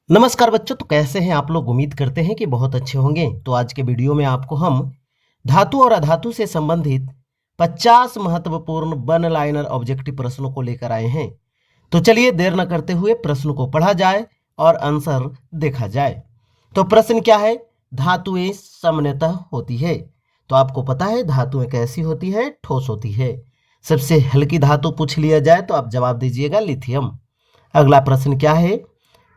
नमस्कार बच्चों, तो कैसे हैं आप लोग। उम्मीद करते हैं कि बहुत अच्छे होंगे। तो आज के वीडियो में आपको हम धातु और अधातु से संबंधित 50 महत्वपूर्ण वन लाइनर ऑब्जेक्टिव प्रश्नों को लेकर आए हैं। तो चलिए देर न करते हुए प्रश्न को पढ़ा जाए और आंसर देखा जाए। तो प्रश्न क्या है? धातुएं सामान्यतः होती है। तो आपको पता है धातुएं कैसी होती है? ठोस होती है। सबसे हल्की धातु पूछ लिया जाए तो आप जवाब दीजिएगा लिथियम। अगला प्रश्न क्या है?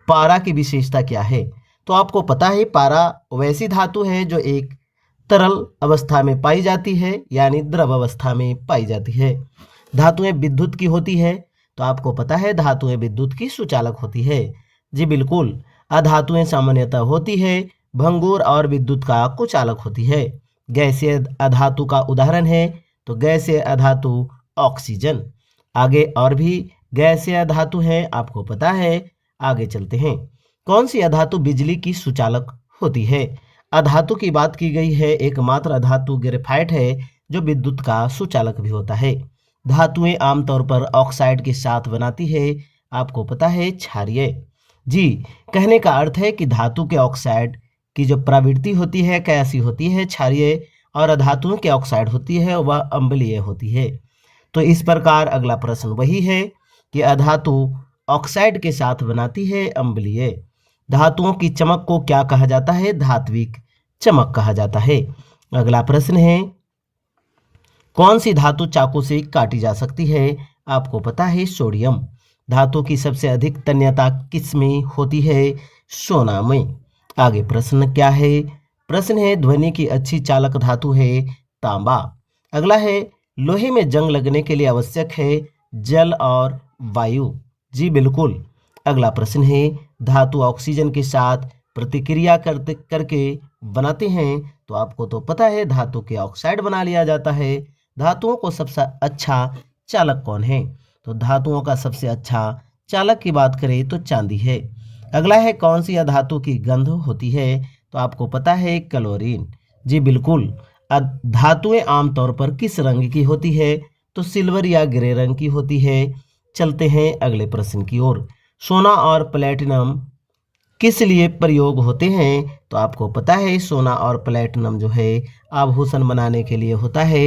पारा की विशेषता क्या है? तो आपको पता है पारा वैसी धातु है जो एक तरल अवस्था में पाई जाती है, यानी द्रव अवस्था में पाई जाती है। धातुएं विद्युत की होती है। तो आपको पता है धातुएं विद्युत की सुचालक होती है। जी बिल्कुल। अधातुएं सामान्यतः होती है भंगुर और विद्युत का कुचालक होती है। गैसीय अधातु का उदाहरण है तो गैसीय अधातु ऑक्सीजन। आगे और भी गैसीय अधातु है, आपको पता है। आगे चलते हैं। कौन सी अधातु बिजली की सुचालक होती है? अधातु की बात की गई है। एकमात्र अधातु ग्रेफाइट है जो विद्युत का सुचालक भी होता है। धातुएं आमतौर पर ऑक्साइड के साथ बनाती है। आपको पता है क्षारीय। जी, कहने का अर्थ है कि धातु के ऑक्साइड की जो प्रवृत्ति होती है कैसी होती है? क्षारीय। और अधातुओं के ऑक्साइड होती है वह अम्लीय होती है। तो इस प्रकार अगला प्रश्न वही है कि अधातु ऑक्साइड के साथ बनाती है अम्लीय। धातुओं की चमक को क्या कहा जाता है? धात्विक चमक कहा जाता है। अगला प्रश्न है कौन सी धातु चाकू से काटी जा सकती है? आपको पता है सोडियम। धातु की सबसे अधिक तन्यता किस में होती है? सोना में। आगे प्रश्न क्या है? प्रश्न है ध्वनि की अच्छी चालक धातु है तांबा। अगला है लोहे में जंग लगने के लिए आवश्यक है जल और वायु। जी बिल्कुल। अगला प्रश्न है धातु ऑक्सीजन के साथ प्रतिक्रिया करके बनाते हैं। तो आपको तो पता है धातु के ऑक्साइड बना लिया जाता है। धातुओं को सबसे अच्छा चालक कौन है? तो धातुओं का सबसे अच्छा चालक की बात करें तो चांदी है। अगला है कौन सी धातु की गंध होती है? तो आपको पता है क्लोरीन। जी बिल्कुल। धातुएं आमतौर पर किस रंग की होती है? तो सिल्वर या ग्रे रंग की होती है। चलते हैं अगले प्रश्न की ओर। सोना और प्लेटिनम किस लिए प्रयोग होते हैं? तो आपको पता है सोना और प्लेटिनम जो है आभूषण बनाने के लिए होता है।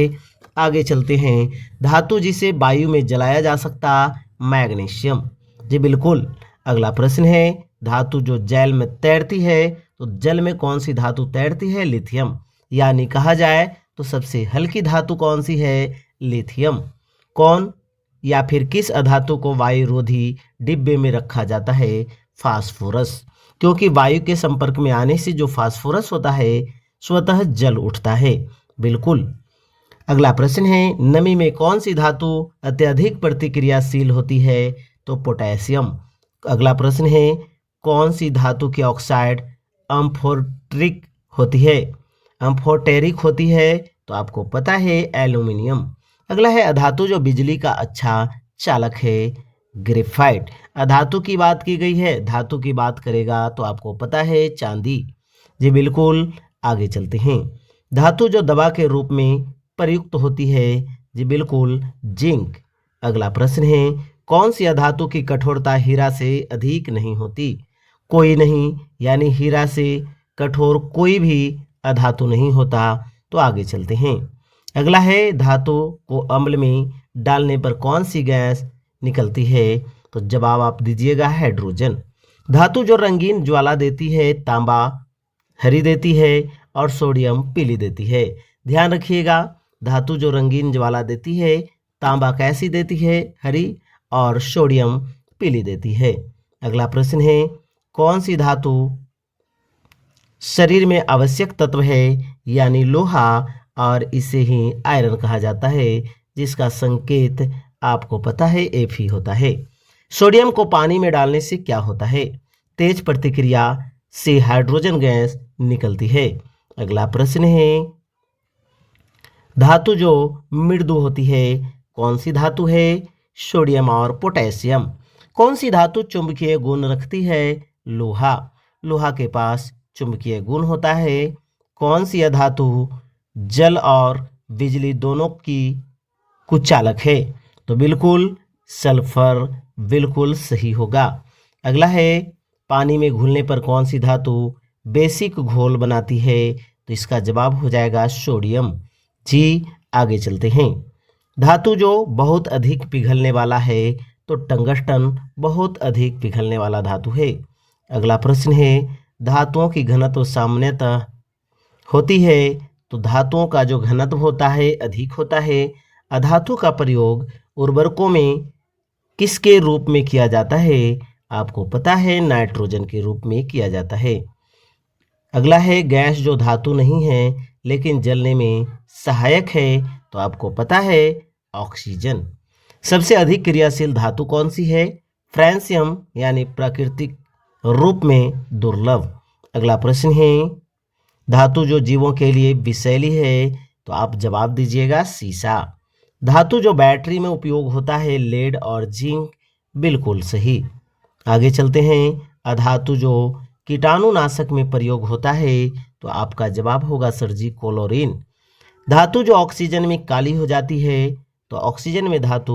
आगे चलते हैं। धातु जिसे वायु में जलाया जा सकता? मैग्नीशियम। जी बिल्कुल। अगला प्रश्न है धातु जो जल में तैरती है। तो जल में कौन सी धातु तैरती है? लिथियम। यानी कहा जाए तो सबसे हल्की धातु कौन सी है? लिथियम। कौन या फिर किस अधातु को वायुरोधी डिब्बे में रखा जाता है? फास्फोरस। क्योंकि वायु के संपर्क में आने से जो फास्फोरस होता है स्वतः जल उठता है। बिल्कुल। अगला प्रश्न है नमी में कौन सी धातु अत्यधिक प्रतिक्रियाशील होती है? तो पोटेशियम। अगला प्रश्न है कौन सी धातु की ऑक्साइड अम्फोटेरिक होती है? अम्फोटेरिक होती है। तो आपको पता है एल्यूमिनियम। अगला है अधातु जो बिजली का अच्छा चालक है? ग्रेफाइट। अधातु की बात की गई है, धातु की बात करेगा तो आपको पता है चांदी। जी बिल्कुल। आगे चलते हैं। धातु जो दवा के रूप में प्रयुक्त होती है? जी बिल्कुल, जिंक। अगला प्रश्न है कौन सी अधातु की कठोरता हीरा से अधिक नहीं होती? कोई नहीं, यानी हीरा से कठोर कोई भी अधातु नहीं होता। तो आगे चलते हैं। अगला है धातु को अम्ल में डालने पर कौन सी गैस निकलती है? तो जवाब आप दीजिएगा हाइड्रोजन। धातु जो रंगीन ज्वाला देती है? तांबा हरी देती है और सोडियम पीली देती है। ध्यान रखिएगा, धातु जो रंगीन ज्वाला देती है तांबा कैसी देती है? हरी। और सोडियम पीली देती है। अगला प्रश्न है कौन सी धातु शरीर में आवश्यक तत्व है? यानी लोहा, और इसे ही आयरन कहा जाता है, जिसका संकेत आपको पता है एफ ही होता है। सोडियम को पानी में डालने से क्या होता है? तेज प्रतिक्रिया से हाइड्रोजन गैस निकलती है। अगला प्रश्न है धातु जो मृदु होती है कौन सी धातु है? सोडियम और पोटेशियम। कौन सी धातु चुंबकीय गुण रखती है? लोहा। लोहा के पास चुंबकीय गुण होता है। कौन सी धातु जल और बिजली दोनों की कुचालक है? तो बिल्कुल सल्फर बिल्कुल सही होगा। अगला है पानी में घुलने पर कौन सी धातु बेसिक घोल बनाती है? तो इसका जवाब हो जाएगा सोडियम। जी, आगे चलते हैं। धातु जो बहुत अधिक पिघलने वाला है, तो टंगस्टन बहुत अधिक पिघलने वाला धातु है। अगला प्रश्न है, धातुओं की घनत्व सामान्यतः होती है, तो धातुओं का जो घनत्व होता है अधिक होता है। अधातु का प्रयोग उर्वरकों में किसके रूप में किया जाता है? आपको पता है नाइट्रोजन के रूप में किया जाता है। अगला है, गैस जो धातु नहीं है लेकिन जलने में सहायक है, तो आपको पता है ऑक्सीजन। सबसे अधिक क्रियाशील धातु कौन सी है? फ्रांसियम, यानी प्राकृतिक रूप में दुर्लभ। अगला प्रश्न है, धातु जो जीवों के लिए विषैली है, तो आप जवाब दीजिएगा सीसा। धातु जो बैटरी में उपयोग होता है, लेड और जिंक। बिल्कुल सही। आगे चलते हैं, अधातु जो कीटाणुनाशक में प्रयोग होता है, तो आपका जवाब होगा सर जी क्लोरीन। धातु जो ऑक्सीजन में काली हो जाती है, तो ऑक्सीजन में धातु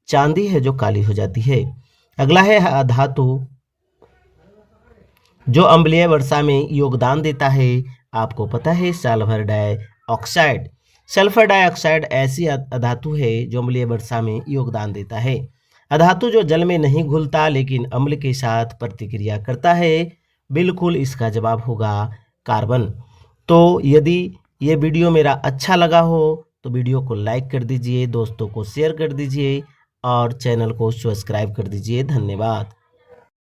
चांदी है जो काली हो जाती है। अगला है, धातु जो अम्लीय वर्षा में योगदान देता है, आपको पता है सल्फर डाइऑक्साइड। सल्फर डाइऑक्साइड ऐसी अधातु है जो अम्लीय वर्षा में योगदान देता है। अधातु जो जल में नहीं घुलता लेकिन अम्ल के साथ प्रतिक्रिया करता है, बिल्कुल इसका जवाब होगा कार्बन। तो यदि ये वीडियो मेरा अच्छा लगा हो तो वीडियो को लाइक कर दीजिए, दोस्तों को शेयर कर दीजिए और चैनल को सब्सक्राइब कर दीजिए। धन्यवाद।